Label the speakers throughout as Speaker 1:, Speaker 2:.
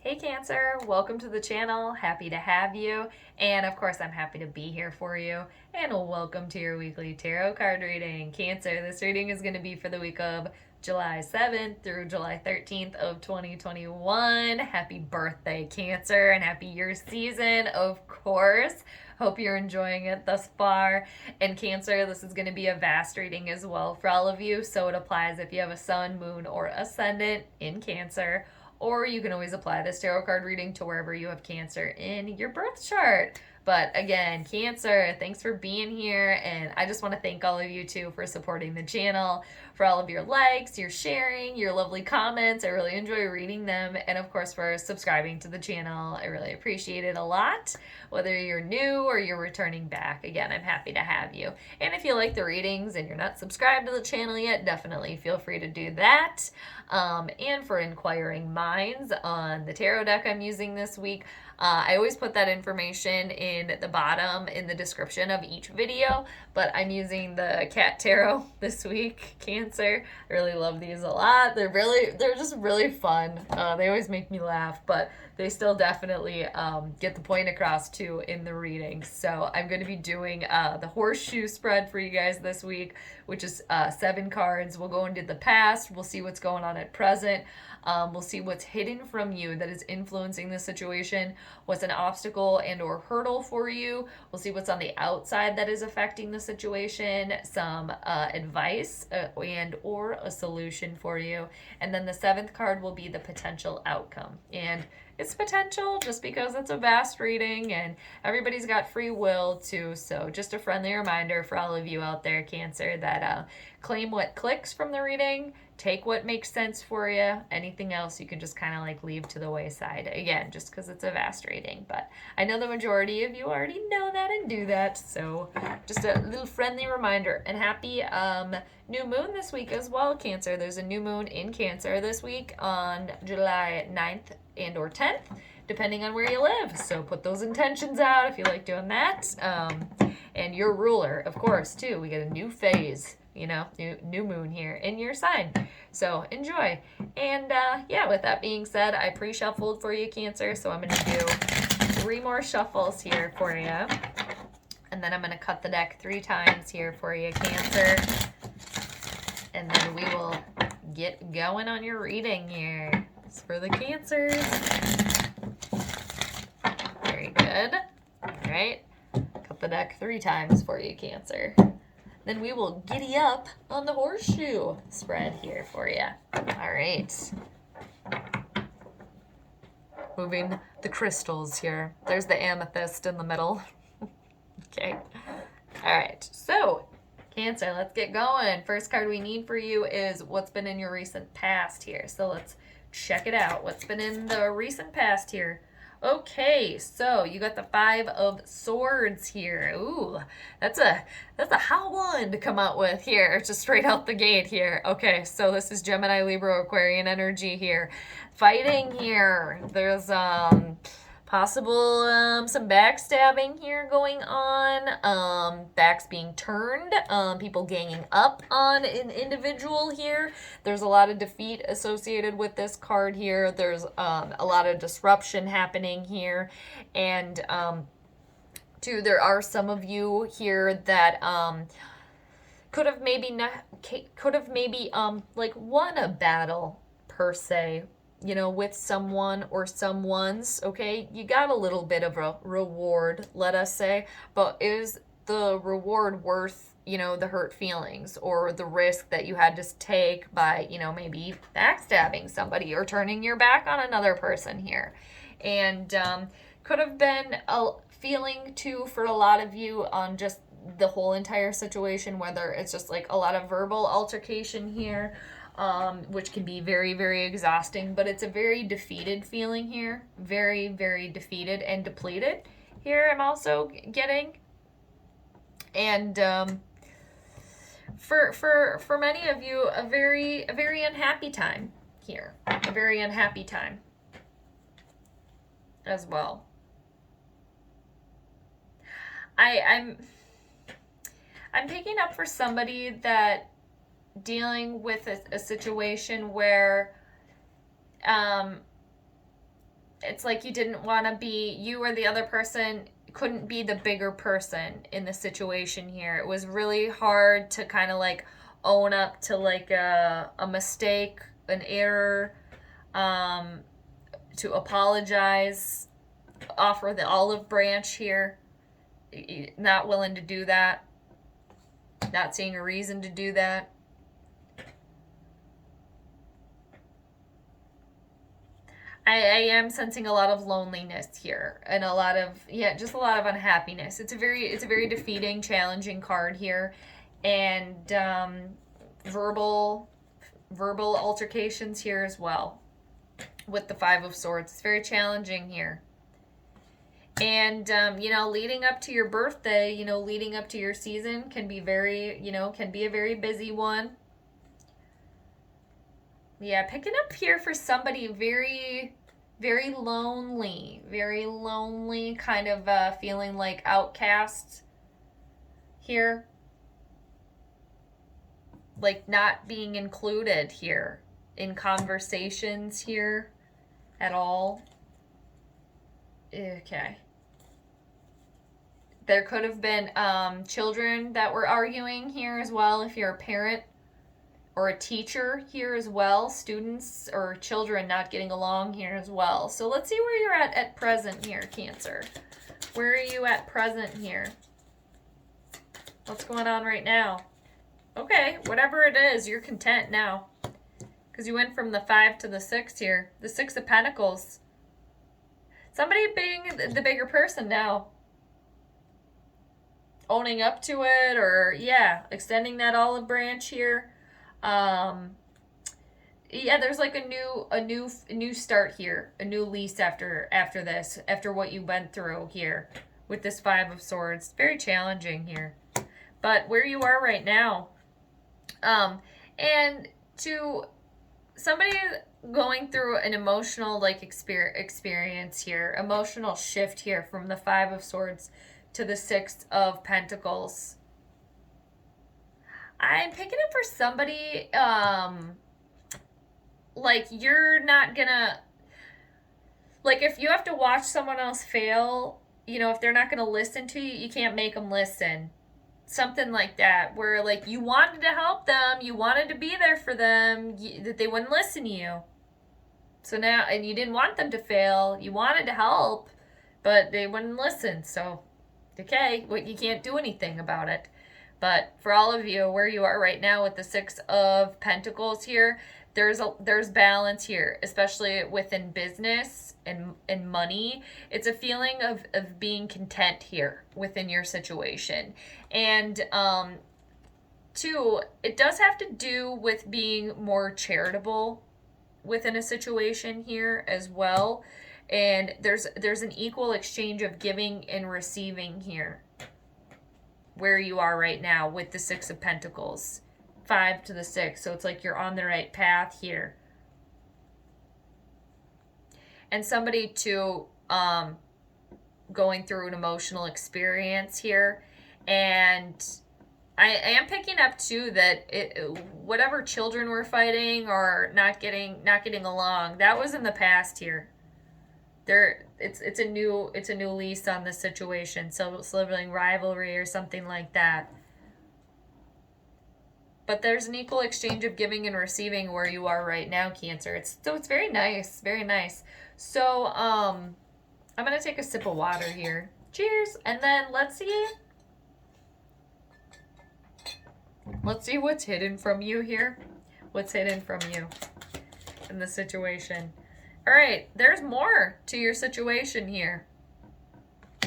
Speaker 1: Hey Cancer, welcome to the channel. Happy to have you. And of course, I'm happy to be here for you. And welcome to your weekly tarot card reading. Cancer, this reading is going to be for the week of July 7th through July 13th of 2021. Happy birthday, Cancer, and happy year season, of course. Hope you're enjoying it thus far. And Cancer, this is going to be a vast reading as well for all of you. So it applies if you have a sun, moon, or ascendant in Cancer. Or you can always apply this tarot card reading to wherever you have Cancer in your birth chart. But again, Cancer, thanks for being here. And I just want to thank all of you too for supporting the channel, for all of your likes, your sharing, your lovely comments. I really enjoy reading them. And of course, for subscribing to the channel. I really appreciate it a lot. Whether you're new or you're returning back, again, I'm happy to have you. And if you like the readings and you're not subscribed to the channel yet, definitely feel free to do that. And for inquiring minds on the tarot deck I'm using this week, I always put that information in the bottom in the description of each video, but I'm using the cat tarot this week, Cancer. I really love these a lot. They're just really fun. They always make me laugh, but they still definitely get the point across too in the reading. So I'm going to be doing the horseshoe spread for you guys this week, which is 7 cards. We'll go into the past. We'll see what's going on at present. We'll see what's hidden from you that is influencing the situation, what's an obstacle and or hurdle for you. We'll see what's on the outside that is affecting the situation, some advice and or a solution for you. And then the 7th card will be the potential outcome. And it's potential just because it's a vast reading and everybody's got free will too. So just a friendly reminder for all of you out there, Cancer, that claim what clicks from the reading, take what makes sense for you. Anything else you can just kind of like leave to the wayside. Again, just because it's a vast reading. But I know the majority of you already know that and do that. So just a little friendly reminder. And happy new moon this week as well, Cancer. There's a new moon in Cancer this week on July 9th and or 10th, depending on where you live. So put those intentions out if you like doing that. And your ruler, of course, too. We get a new phase, new moon here in your sign. So enjoy. And yeah, with that being said, I pre-shuffled for you, Cancer. So I'm going to do 3 more shuffles here for you. And then I'm going to cut the deck 3 times here for you, Cancer. And then we will get going on your reading here. It's for the Cancers. Very good. All right. Cut the deck 3 times for you, Cancer. Then we will giddy up on the horseshoe spread here for you. All right. Moving the crystals here. There's the amethyst in the middle. Okay. All right. So, Cancer, let's get going. First card we need for you is what's been in your recent past here. So let's check it out. What's been in the recent past here? Okay, so you got the 5 of Swords here. Ooh, that's a hot one to come out with here, just straight out the gate here. Okay, so this is Gemini, Libra, Aquarian energy here. Fighting here. There's possible some backstabbing here going on, backs being turned, people ganging up on an individual here. There's a lot of defeat associated with this card here. There's a lot of disruption happening here. And too, there are some of you here that could have maybe like won a battle per se, with someone or someone's, okay? You got a little bit of a reward, let us say, but is the reward worth, the hurt feelings or the risk that you had to take by, maybe backstabbing somebody or turning your back on another person here? And could have been a feeling too for a lot of you on just the whole entire situation, whether it's just like a lot of verbal altercation here, which can be very, very exhausting, but it's a very defeated feeling here. Very, very defeated and depleted here I'm also getting. And for many of you, a very unhappy time here. A very unhappy time as well. I'm picking up for somebody that dealing with a situation where it's like you didn't want to be, you or the other person couldn't be the bigger person in the situation here. It was really hard to kind of like own up to like a mistake, an error, to apologize, offer the olive branch here. Not willing to do that, not seeing a reason to do that. I am sensing a lot of loneliness here and a lot of, yeah, just a lot of unhappiness. It's a very defeating, challenging card here, and verbal altercations here as well with the Five of Swords. It's very challenging here. And leading up to your birthday, leading up to your season can be can be a very busy one. Yeah, picking up here for somebody very, very lonely, kind of feeling like outcast here. Like not being included here in conversations here at all. Okay. There could have been children that were arguing here as well if you're a parent. Or a teacher here as well, students or children not getting along here as well. So let's see where you're at present here, Cancer. Where are you at present here? What's going on right now? Okay, whatever it is, you're content now. Because you went from the 5 to the 6 here. The 6 of Pentacles. Somebody being the bigger person now. Owning up to it, or yeah, extending that olive branch here. Yeah, there's like a new start here, a new lease after this, after what you went through here with this Five of Swords. Very challenging here, but where you are right now, and to somebody going through an emotional like experience here, emotional shift here from the Five of Swords to the Six of Pentacles. I'm picking up for somebody, like you're not gonna, like if you have to watch someone else fail, if they're not gonna listen to you, you can't make them listen. Something like that, where like you wanted to help them, you wanted to be there for them, that they wouldn't listen to you. So now, and you didn't want them to fail, you wanted to help, but they wouldn't listen. So, okay, well, you can't do anything about it. But for all of you, where you are right now with the Six of Pentacles here, there's balance here, especially within business and money. It's a feeling of being content here within your situation. And two, it does have to do with being more charitable within a situation here as well. And there's an equal exchange of giving and receiving here, where you are right now with the Six of Pentacles, 5 to the 6. So it's like you're on the right path here. And somebody to going through an emotional experience here. And I am picking up too that whatever children were fighting or not getting along, that was in the past here. It's a new lease on the situation, sibling rivalry or something like that. But there's an equal exchange of giving and receiving where you are right now, Cancer. It's very nice, very nice. So I'm gonna take a sip of water here. Cheers, and then let's see what's hidden from you here. What's hidden from you in the situation? All right, there's more to your situation here.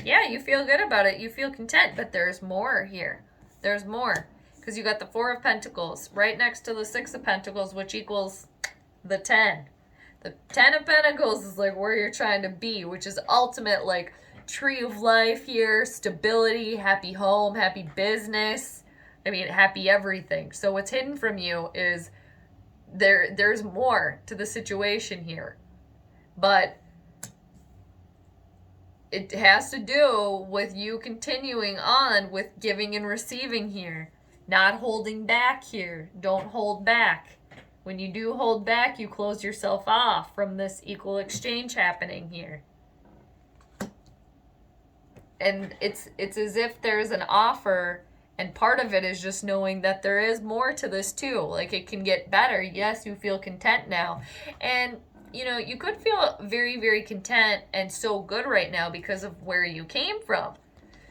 Speaker 1: Yeah, you feel good about it. You feel content, but there's more here. There's more. Because you got the Four of Pentacles right next to the Six of Pentacles, which equals the 10. The 10 of Pentacles is like where you're trying to be, which is ultimate like tree of life here, stability, happy home, happy business. I mean, happy everything. So what's hidden from you is there's more to the situation here. But it has to do with you continuing on with giving and receiving here. Not holding back here. Don't hold back. When you do hold back, you close yourself off from this equal exchange happening here. And it's as if there's an offer, and part of it is just knowing that there is more to this too. Like, it can get better. Yes, you feel content now. And you know, you could feel very, very content and so good right now because of where you came from.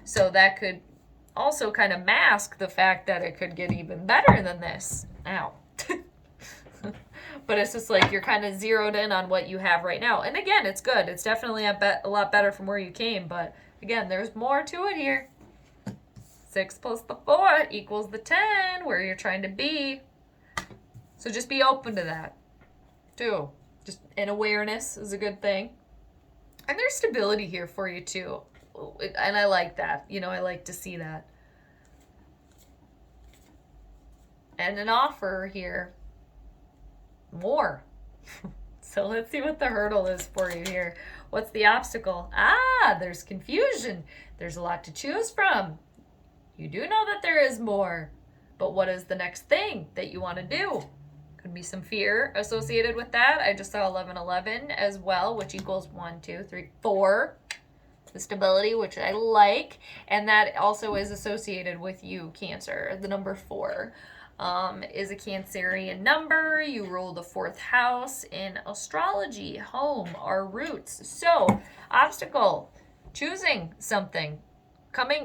Speaker 1: So that could also kind of mask the fact that it could get even better than this. Ow. But it's just like you're kind of zeroed in on what you have right now. And again, it's good. It's definitely a lot better from where you came. But again, there's more to it here. 6 plus the 4 equals the 10, where you're trying to be. So just be open to that, too. Just an awareness is a good thing. And there's stability here for you, too. And I like that. You know, I like to see that. And an offer here. More. So let's see what the hurdle is for you here. What's the obstacle? Ah, there's confusion. There's a lot to choose from. You do know that there is more. But what is the next thing that you want to do? Could be some fear associated with that. I just saw 1111 as well, which equals 1, 2, 3, 4. The stability, which I like. And that also is associated with you, Cancer. The number 4 is a Cancerian number. You rule the 4th house in astrology. Home, our roots. So, obstacle, choosing something, coming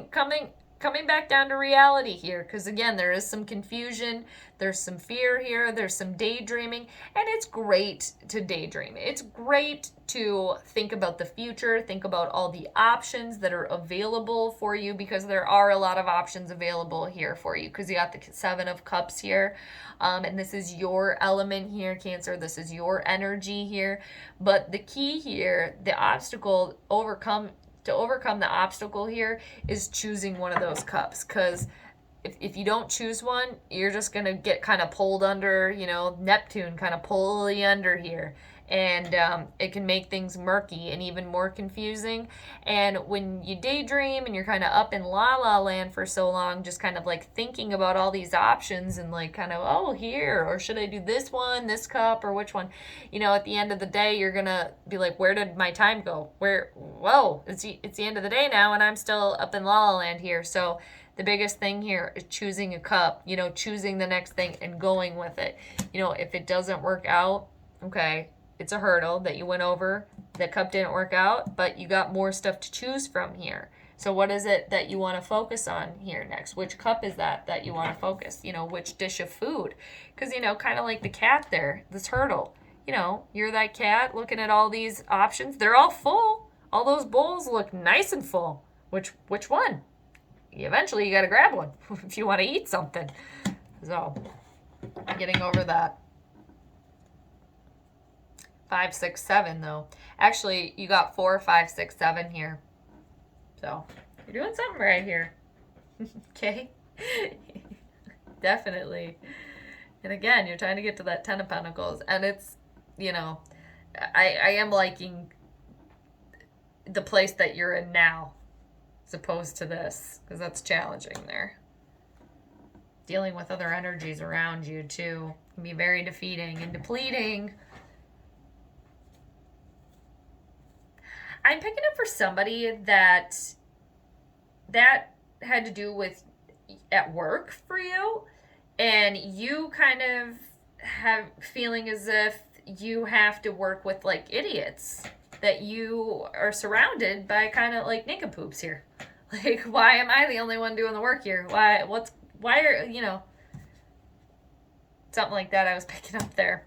Speaker 1: back down to reality here, because again, there is some confusion, there's some fear here, there's some daydreaming, and it's great to daydream. It's great to think about the future, think about all the options that are available for you, because there are a lot of options available here for you, because you got the 7 of Cups here, and this is your element here, Cancer. This is your energy here. But the key here, the obstacle to overcome the obstacle here is choosing one of those cups, because if you don't choose one, you're just going to get kind of pulled under, you know, Neptune kind of pull you under here. And it can make things murky and even more confusing. And when you daydream and you're kind of up in la land for so long, just kind of like thinking about all these options and like kind of, oh, here, or should I do this one, this cup, or which one? You know, at the end of the day, you're going to be like, where did my time go? Whoa, it's the end of the day now and I'm still up in la land here. So the biggest thing here is choosing a cup, you know, choosing the next thing and going with it. You know, if it doesn't work out, okay, it's a hurdle that you went over. The cup didn't work out, but you got more stuff to choose from here. So what is it that you want to focus on here next? Which cup is that you want to focus? You know, which dish of food? Because, you know, kind of like the cat there, this hurdle. You know, you're that cat looking at all these options. They're all full. All those bowls look nice and full. Which one? Eventually you got to grab one if you want to eat something. So, getting over that. 5, 6, 7 though. Actually, you got 4, 5, 6, 7 here. So, you're doing something right here. Okay? Definitely. And again, you're trying to get to that 10 of Pentacles. And it's, you know, I am liking the place that you're in now, as opposed to this, because that's challenging there. Dealing with other energies around you, too, can be very defeating and depleting. I'm picking up for somebody that had to do with at work for you, and you kind of have feeling as if you have to work with like idiots, that you are surrounded by kind of like nincompoops here. Like, why am I the only one doing the work here? Why are, you know, something like that I was picking up there.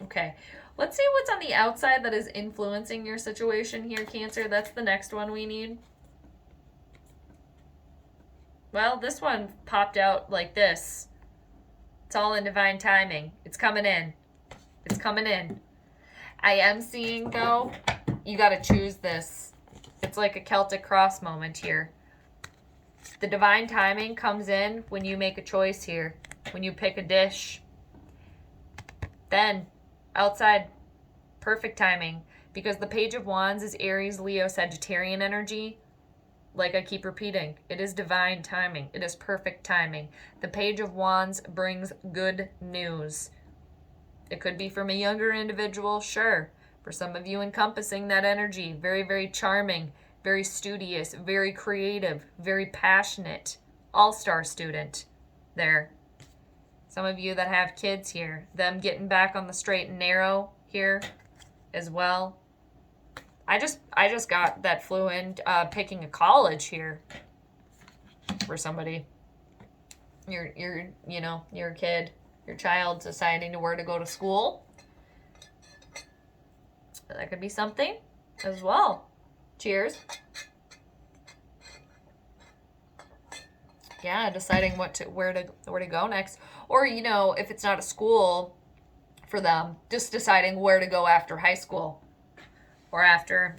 Speaker 1: Okay. Let's see what's on the outside that is influencing your situation here, Cancer. That's the next one we need. Well, this one popped out like this. It's all in divine timing. It's coming in. It's coming in. I am seeing, though, you got to choose this. It's like a Celtic cross moment here. The divine timing comes in when you make a choice here. When you pick a dish. Then outside, perfect timing, because the Page of Wands is Aries, Leo, Sagittarian energy. Like I keep repeating, it is divine timing. It is perfect timing. The Page of Wands brings good news. It could be from a younger individual, sure. For some of you encompassing that energy, very, very charming, very studious, very creative, very passionate, all-star student there. Some of you that have kids here, them getting back on the straight and narrow here as well. I just got that flew in picking a college here for somebody. Your kid, your child deciding to where to go to school. That could be something as well. Cheers. Yeah, deciding where to go next. Or, if it's not a school for them, just deciding where to go after high school. Or after,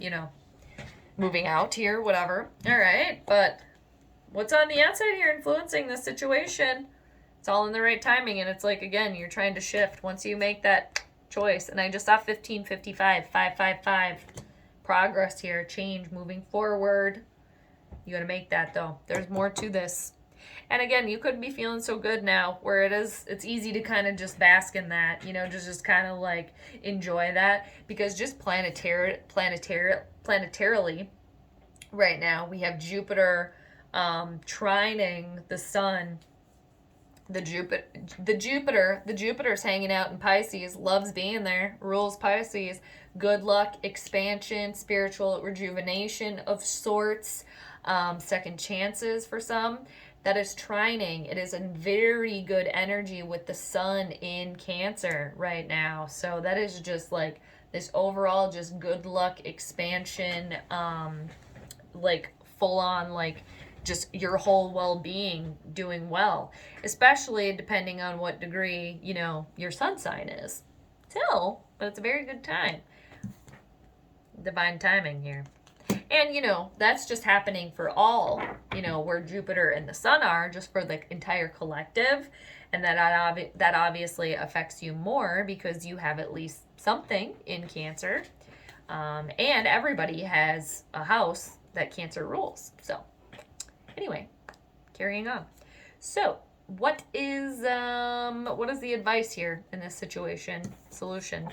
Speaker 1: moving out here, whatever. All right, but what's on the outside here influencing this situation? It's all in the right timing, and it's like, again, you're trying to shift once you make that choice. And I just saw 1555, 555. Progress here, change, moving forward. You got to make that, though. There's more to this. And again, you could be feeling so good now where it's easy to kind of just bask in that, just kind of like enjoy that, because just planetarily right now, we have Jupiter trining the sun. The Jupiter's hanging out in Pisces, loves being there, rules Pisces. Good luck, expansion, spiritual rejuvenation of sorts, second chances for some. That is trining. It is a very good energy with the sun in Cancer right now. So that is just like this overall just good luck, expansion, like full on, like just your whole well-being doing well, especially depending on what degree, your sun sign is. Still, but it's a very good time. Divine timing here. And, that's just happening for all, where Jupiter and the sun are, just for the entire collective. And that obviously affects you more because you have at least something in Cancer. And everybody has a house that Cancer rules. So, anyway, carrying on. So, what is the advice here in this solution?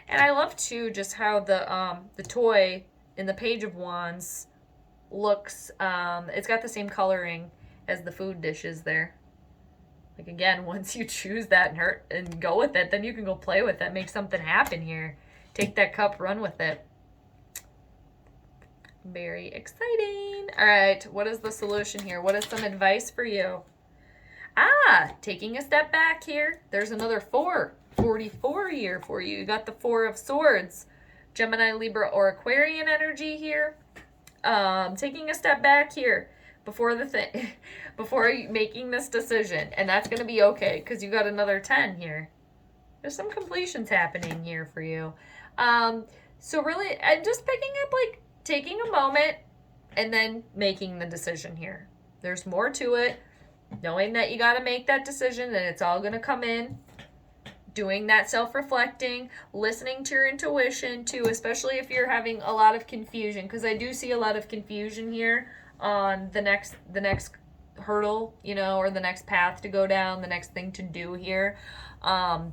Speaker 1: And I love, too, just how the toy in the Page of Wands looks, it's got the same coloring as the food dishes there. Like, again, once you choose that and go with it, then you can go play with it, make something happen here. Take that cup, run with it. Very exciting. All right, what is the solution here? What is some advice for you? Taking a step back here. There's another 44 year for you. You got the 4 of Swords. Gemini, Libra, or Aquarian energy here. Taking a step back here before making this decision. And that's going to be okay because you got another 10 here. There's some completions happening here for you. So really, I'm just picking up, like, taking a moment and then making the decision here. There's more to it. Knowing that you got to make that decision and it's all going to come in. Doing that self-reflecting, listening to your intuition too, especially if you're having a lot of confusion, because I do see a lot of confusion here on the next hurdle, or the next path to go down, the next thing to do here. And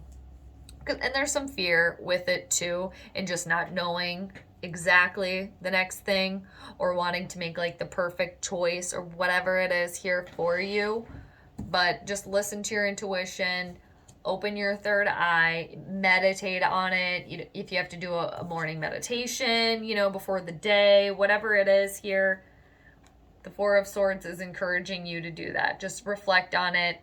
Speaker 1: there's some fear with it too, and just not knowing exactly the next thing or wanting to make like the perfect choice or whatever it is here for you. But just listen to your intuition. Open your third eye, meditate on it. If you have to do a morning meditation, before the day, whatever it is here, the 4 of Swords is encouraging you to do that. Just reflect on it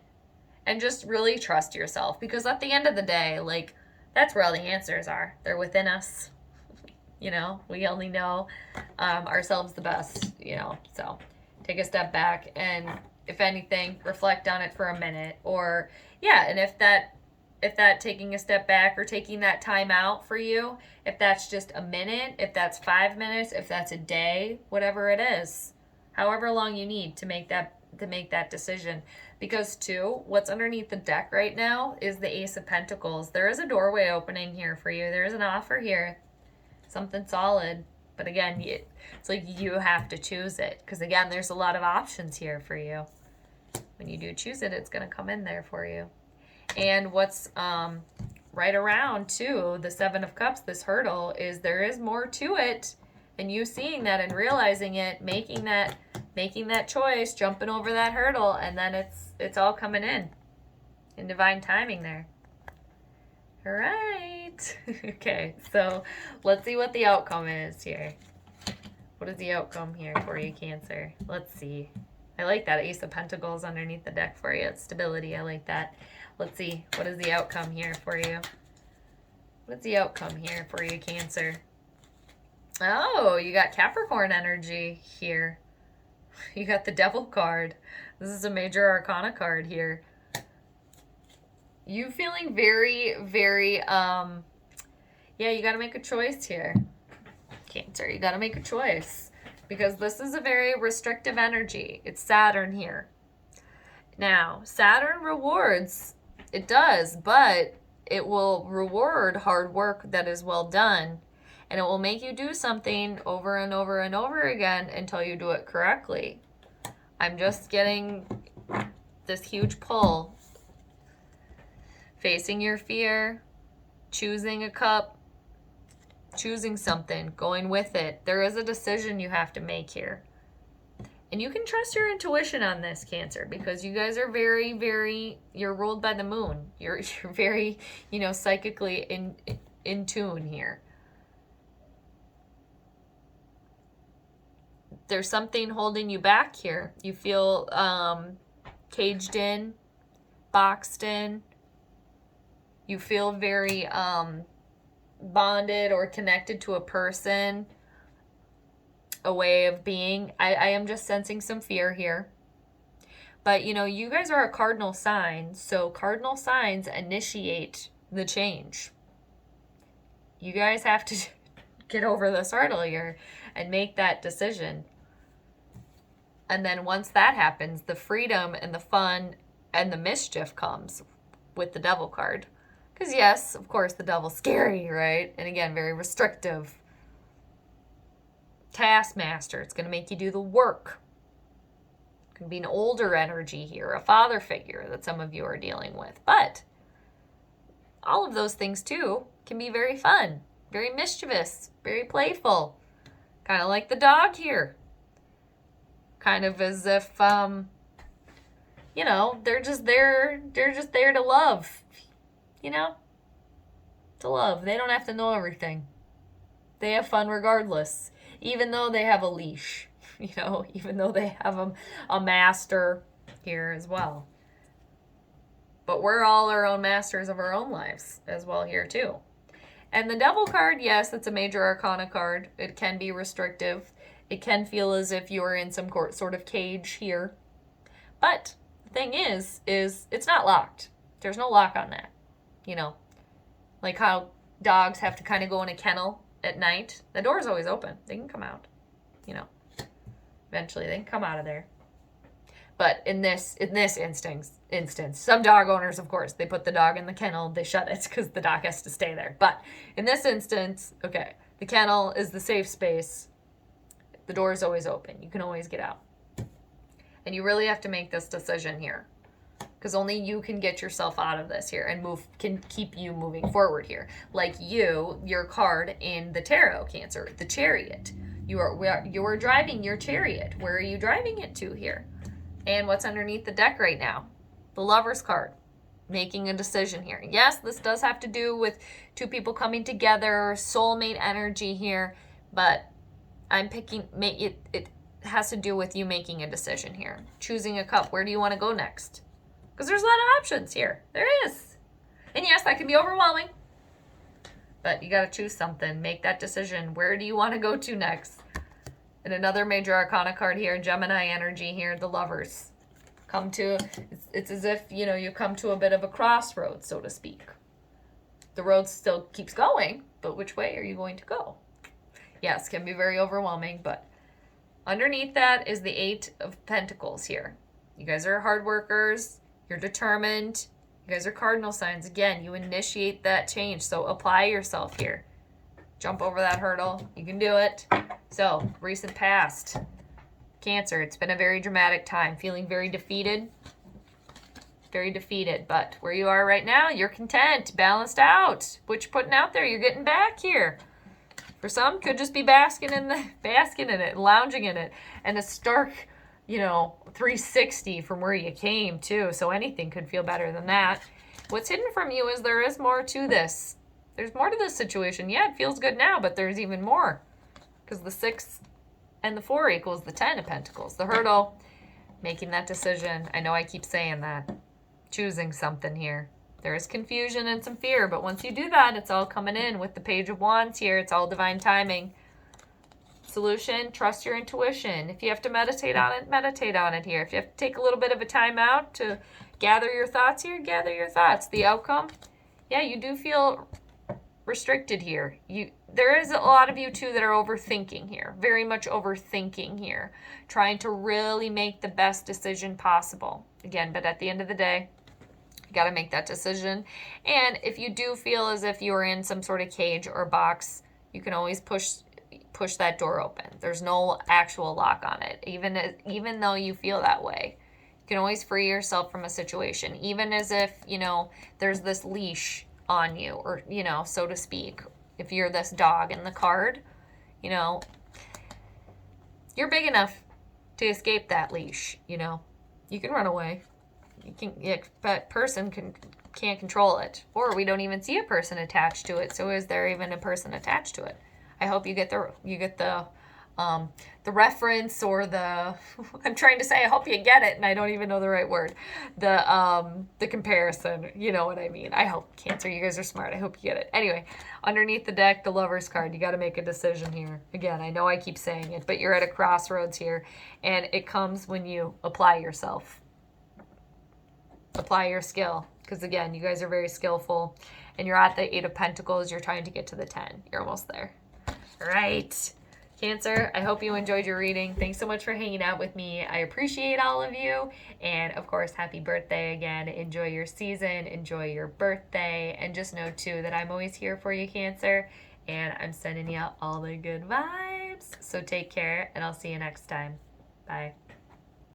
Speaker 1: and just really trust yourself, because at the end of the day, like, that's where all the answers are. They're within us. We only know ourselves the best, so take a step back and, if anything, reflect on it for a minute. Or, and if that taking a step back or taking that time out for you, if that's just a minute, if that's 5 minutes, if that's a day, whatever it is, however long you need to make that decision. Because too, what's underneath the deck right now is the Ace of Pentacles. There is a doorway opening here for you. There's an offer here, something solid. But again, it's like you have to choose it, because again, there's a lot of options here for you. When you do choose it, it's going to come in there for you. And what's right around to the Seven of Cups, this hurdle, is there is more to it. And you seeing that and realizing it, making that choice, jumping over that hurdle, and then it's all coming in divine timing there. All right. Okay, so let's see what the outcome is here. What is the outcome here for you, Cancer? Let's see. I like that Ace of Pentacles underneath the deck for you. It's stability. I like that. Let's see. What is the outcome here for you? What's the outcome here for you, Cancer? Oh, you got Capricorn energy here. You got the Devil card. This is a major arcana card here. You feeling very, very, yeah, you got to make a choice here. Cancer, you got to make a choice because this is a very restrictive energy. It's Saturn here. Now, Saturn rewards, it does, but it will reward hard work that is well done, and it will make you do something over and over and over again until you do it correctly. I'm just getting this huge pull. Facing your fear, choosing a cup, choosing something, going with it. There is a decision you have to make here. And you can trust your intuition on this, Cancer, because you guys are very, very, you're ruled by the moon. You're very, psychically in tune here. There's something holding you back here. You feel caged in, boxed in. You feel very bonded or connected to a person, a way of being. I am just sensing some fear here. But, you guys are a cardinal sign, so cardinal signs initiate the change. You guys have to get over this hurdle here and make that decision. And then once that happens, the freedom and the fun and the mischief comes with the Devil card. Because yes, of course, the Devil's scary, right? And again, very restrictive. Taskmaster, it's going to make you do the work. It can be an older energy here, a father figure that some of you are dealing with. But all of those things too can be very fun, very mischievous, very playful. Kind of like the dog here. Kind of as if, they're just there to love. To love. They don't have to know everything. They have fun regardless, even though they have a leash, even though they have a master here as well. But we're all our own masters of our own lives as well here too. And the Devil card, yes, it's a major arcana card. It can be restrictive. It can feel as if you're in some sort of cage here. But the thing is it's not locked. There's no lock on that. Like how dogs have to kind of go in a kennel at night. The door's always open. They can come out. Eventually they can come out of there. But in this instance, some dog owners, of course, they put the dog in the kennel, they shut it because the dog has to stay there. But in this instance, okay, the kennel is the safe space. The door is always open. You can always get out. And you really have to make this decision here. Because only you can get yourself out of this here and can keep you moving forward here. Like your card in the tarot, Cancer, the Chariot. You are driving your chariot. Where are you driving it to here? And what's underneath the deck right now? The Lover's card. Making a decision here. Yes, this does have to do with two people coming together, soulmate energy here, but I'm picking, it has to do with you making a decision here. Choosing a cup. Where do you want to go next? Because there's a lot of options here. There is. And yes, that can be overwhelming. But you got to choose something. Make that decision. Where do you want to go to next? And another major arcana card here, Gemini energy here, the Lovers. It's as if, you come to a bit of a crossroads, so to speak. The road still keeps going, but which way are you going to go? Yes, can be very overwhelming, but underneath that is the Eight of Pentacles here. You guys are hard workers. You're determined. You guys are cardinal signs. Again, you initiate that change. So apply yourself here. Jump over that hurdle. You can do it. So, recent past. Cancer, it's been a very dramatic time. Feeling very defeated. very defeated. But where you are right now, you're content, balanced out. What you're putting out there, you're getting back here. For some, could just be basking in it, lounging in it, and a stark, 360 from where you came too. So anything could feel better than that. What's hidden from you is there is more to this. There's more to this situation. Yeah, it feels good now, but there's even more. Because the 6 and the 4 equals the 10 of Pentacles. The hurdle, making that decision. I know I keep saying that. Choosing something here. There is confusion and some fear, but once you do that, it's all coming in with the Page of Wands here. It's all divine timing. Solution, trust your intuition. If you have to meditate on it here. If you have to take a little bit of a time out to gather your thoughts here, gather your thoughts. The outcome, yeah, you do feel restricted here. There is a lot of you too that are overthinking here, very much overthinking here, trying to really make the best decision possible. Again, but at the end of the day, you got to make that decision. And if you do feel as if you're in some sort of cage or box, you can always push that door open. There's no actual lock on it. Even though you feel that way, you can always free yourself from a situation, even as if, there's this leash on you, or, so to speak. If you're this dog in the card, you're big enough to escape that leash, You can run away. But person can't control it. Or we don't even see a person attached to it. So is there even a person attached to it? I hope you get the reference, or the I'm trying to say, I hope you get it, and I don't even know the right word. The comparison, you know what I mean. I hope, Cancer, you guys are smart. I hope you get it. Anyway, underneath the deck, the Lover's card, you got to make a decision here. Again, I know I keep saying it, but you're at a crossroads here, and it comes when you apply yourself. Apply your skill, because again, you guys are very skillful, and you're at the 8 of Pentacles. You're trying to get to the 10. You're almost there. Right. Cancer, I hope you enjoyed your reading. Thanks so much for hanging out with me. I appreciate all of you. And of course, happy birthday again. Enjoy your season. Enjoy your birthday. And just know too that I'm always here for you, Cancer. And I'm sending you all the good vibes. So take care, and I'll see you next time. Bye.